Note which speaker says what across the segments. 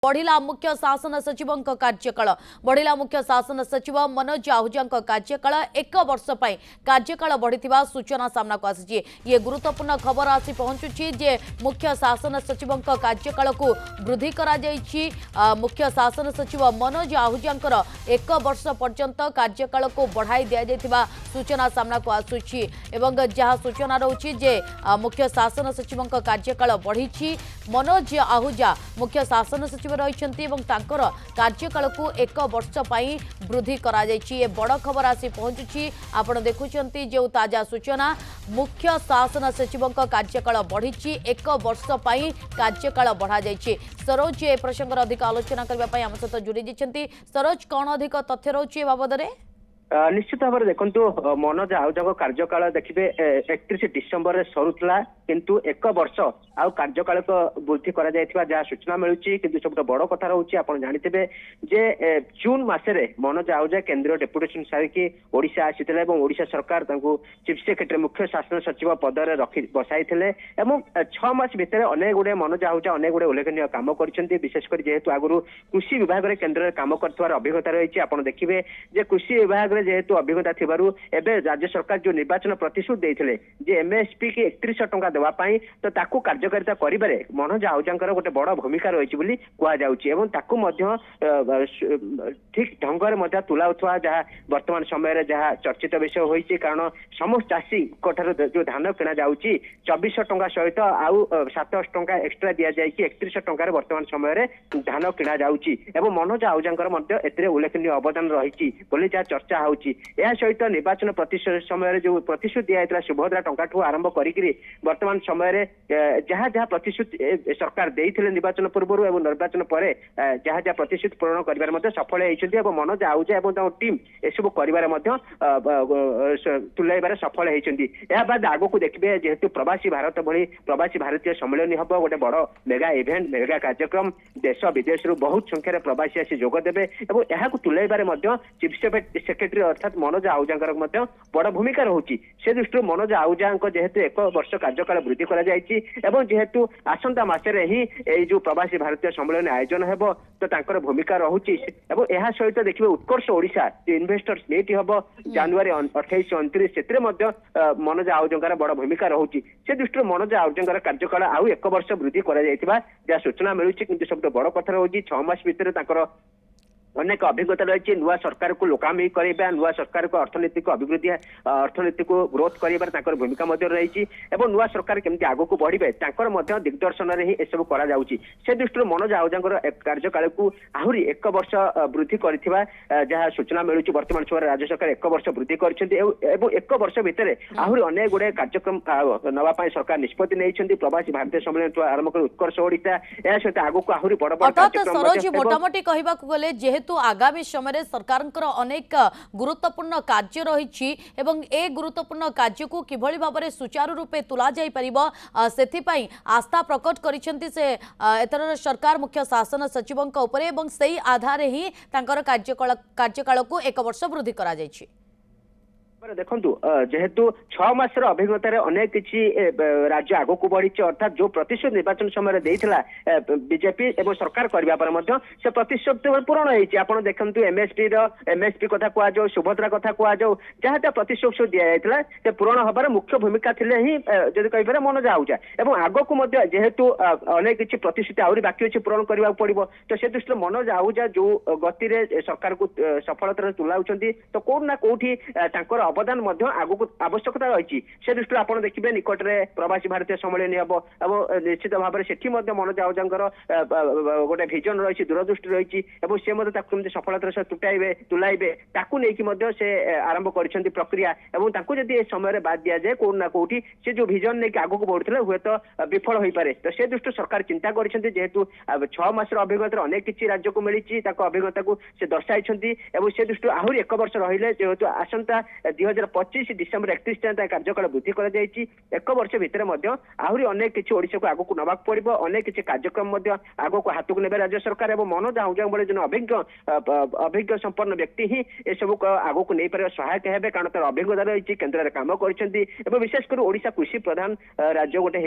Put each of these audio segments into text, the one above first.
Speaker 1: बढ़िला मुख्य शासन सचिव कार्यकाल बढ़िला मुख्य शासन सचिव मनोज आहूजा कार्यकाल एक वर्ष कार्यकाल बढ़ी सूचना सामना को आसी ये गुरुत्वपूर्ण खबर आसी पहुंचुची जे मुख्य शासन सचिव कार्यकाल को वृद्धि करा मुख्य शासन सचिव मनोज आहूजा एक वर्ष पर्यंत कार्यकाल को बढ़ाई दि जाइथिबा सूचना सामना को आसुची एवं जहाँ सूचना रहुची जे मुख्य शासन सचिव कार्यकाल बढ़ी मनोज आहूजा मुख्य शासन सचिव रही कार्यकाल को एक वर्ष वृद्धि करा ये बड़ खबर आसी पहुंचुची आपण देखुंती जो ताजा सूचना मुख्य शासन सचिव कार्यकाल बढ़ी एक वर्ष कार्यकाल बढ़ा सरोज ए प्रसंग अधिक आलोचना करने आम सहित जोड़ी सरोज कौन अधिक तथ्य रोचे बाबद में
Speaker 2: निश्चित भाव में देखो मनोज आहूजा कार्यकाल देखिए 31 डिसेम्बर में सरुला किंतु एक वर्ष आउ कार्यकाल को वृद्धि करा जहाँ सूचना मिलूची किंतु सब बड़ कथा रोचे आप जानते जे जून मसरे मनोज आहूजा केंद्रीय डेपुटेशन सारिकी ओडिशा आसी ओडिशा सरकार चीफ सेक्रेटरी मुख्य शासन सचिव पदर रखी बसाई 6 मास भितर अनेक गुड़े मनोज आहूजा अनेक गुड़े उल्लेखनीय काम कर विशेषकर जेहेतु आगुरी कृषि विभाग में केन्द्र में काम कर अभिज्ञता रही आप देखिए जे कृषि विभाग जेहेतु अभिज्ञता थिबारु एबे राज्य सरकार जो निर्वाचन प्रतिश्रुति देइथिले जे एमएसपी की 31 टंका देवा पाई तो ताकू कार्यकारिता करिबारे मनोज आहूजांकर गोटे बड़ भूमिका रही बोली कुआ जाउची एवं ताकू मध्य ठीक ढंगर मध्य तुलाउथवा जहाँ वर्तमान समय रे जहाँ चर्चित विषय होईची कारण समस्त चाषी कोठार जो धान किना जाउची 2400 टंका सहित आउ 700 टंका एक्स्ट्रा दिया जाय कि 31 टंका रे वर्तमान समय रे धान किना जाउची एवं मनोज आहूजांकर मध्य एतरे उल्लेखनीय अवदान रही बोली जहाँ चर्चा सहित निर्वाचन प्रतिश्रुति समय जो प्रतिश्रुति दिया सुभद्रा टंका ठू आरंभ करी वर्तमान समय जहाँ जहाँ प्रतिश्रुति सरकार देते निर्वाचन पूर्व और निर्वाचन पर जहाँ जहाँ प्रतिश्रुति पूरण कर सफल होती मनोज आहूजा और टीम एसबू कर तुलाइबार सफल होती बाद आग को देखिए जेहेतु प्रवासी भारत भली प्रवासी भारतीय सम्मेलन हम गोटे बड़ मेगा इवेंट मेगा कार्यक्रम देश विदेश बहुत संख्यार प्रवासी आसी जोगदेवे और तुलाइबार चीफ सेक्रेटरी अर्थात मनोज आहूजा बड़ भूमिका रही से दृष्टि मनोज आहूजा जेहेतु एक वर्ष कार्यकाल वृद्धि कर जेहेतु आसंता मसरे ही जो प्रवासी भारतीय सम्मेलन आयोजन हो तो भूमिका रही सहित देखिए उत्कर्ष ओडिशा इन्वेस्टर्स मीट हम जनवरी 28-29 से मनोज आहूजा बड़ भूमिका रही से दृष्टि मनोज आहूजा कार्यकाल आउ एक वर्ष वृद्धि कर सूचना मिलूँ कि सब बड़ कथा रही 6 मास भितर अनेक अभिज्ञता रही नुआ सरकार को लोकामी करवा नुआ सरकार को अर्थनीतिक अभिवृद्धि अर्थनीति को ग्रोथ कर भूमिका रही नुआ सरकार केमती आग को बढ़े दिग्दर्शन ही एसबू से दृष्टि मनोज आहूजा कार्यकाल को आहरी एक वर्ष वृद्धि कर जहाँ सूचना मिलूँ वर्तमान समय राज्य सरकार एक वर्ष वृद्धि कर एक वर्ष भितर आहरी अनेक गुड़े कार्यक्रम नापी सरकार निष्पत्ति नहीं प्रवासी भारतीय सम्मेलन आरंभ कर उत्कर्ष ओडिशा सहित आग को आहरी बड़
Speaker 1: मोटामोटी कहवाक गले जेहेतु आगामी समय सरकार अनेक गुरुत्वपूर्ण कार्य रही ए गुरुत्वपूर्ण कार्य को किभली भाव में सुचारू रूपे तुला जाई परिबो सेथिपाई आस्था प्रकट करिसेंती से एतर सरकार मुख्य शासन सचिवंक उपरे एवं सही आधार ही तांकर कार्यकाल को एक वर्ष वृद्धि करा जायछि
Speaker 2: देखु जेहेतु 6 मासर अभिज्ञतार अनेक किसी राज्य आग को बढ़ी अर्थात जो प्रतिश्रुति निर्वाचन समय देता बीजेपी एवं सरकार करने पर से प्रतिश्रुति पूरण होती देखु एमएसपी कथा कहुँ सुभद्रा कथा कहुँ जहाँ जहाँ प्रतिश्रुति दि जाता से पूरण हबार मुख्य भूमिका थे ही जब कहीपर मनोज आहूजा और आग को जेहेतु अनेक किसी प्रतिश्रुति आहरी बाकी अच्छी पूरण करने पड़ो तो से दृष्टि मनोज आहूजा जो गति सरकार को सफलता तुलाऊँ तो कौट ना कौटी अवदान आग को आवश्यकता रही से दृष्टि आप देखिए निकट में प्रवासी भारतीय सम्मेलन हम निश्चित भाव में सेठी मनोज आहूजा गोटे भिजन रही दूरदृष्टि रही से सफलतार सह तुलाइबे ताकू नहीं से आरंभ कर प्रक्रिया जदि समय बाद दि जाए कौट ना कौटी से जो भिजन नहीं आग को बढ़ुते हुए तो विफल हो पारे तो से दृष्टि सरकार चिंता करेतु 6 मासर अभिज्ञता अनेक किसी राज्य को मिली अभिज्ञता को से दर्शाई से दृष्टि आहरी एक वर्ष रही जेहेतु आसंता 2025 डिसेम्बर 31 जाए कार्यकाल वृद्धि कर एक वर्ष भितर आहरी अनेक किसी ओडिशा को आगक नवाक पड़ो अनेक किसी कार्यक्रम आगक हाथ को ने राज्य सरकार और मनोज आहुजा भाई जो अभिज्ञ संपन्न व्यक्ति ही ए सब आगक नहीं पारे सहायक है कारण तार अभिज्ञता रही केन्द्र में कम कर विशेषकर ओडिशा कृषि प्रधान राज्य गोटे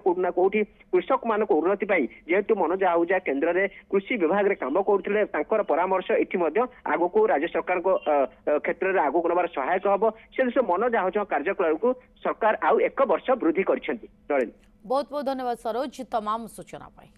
Speaker 2: होना कौटी कृषक मान उन्नति जेहेतु मनोज आहुजा केन्द्र में कृषि विभाग में कम कर परामर्श ये आगक राज्य सरकार क्षेत्र में आगक नवार सहायक हम से मनोज आहुजा कार्यकाल को सरकार आउ एक वर्ष वृद्धि कर
Speaker 1: बहुत बहुत धन्यवाद सरोज तमाम सूचना पाई।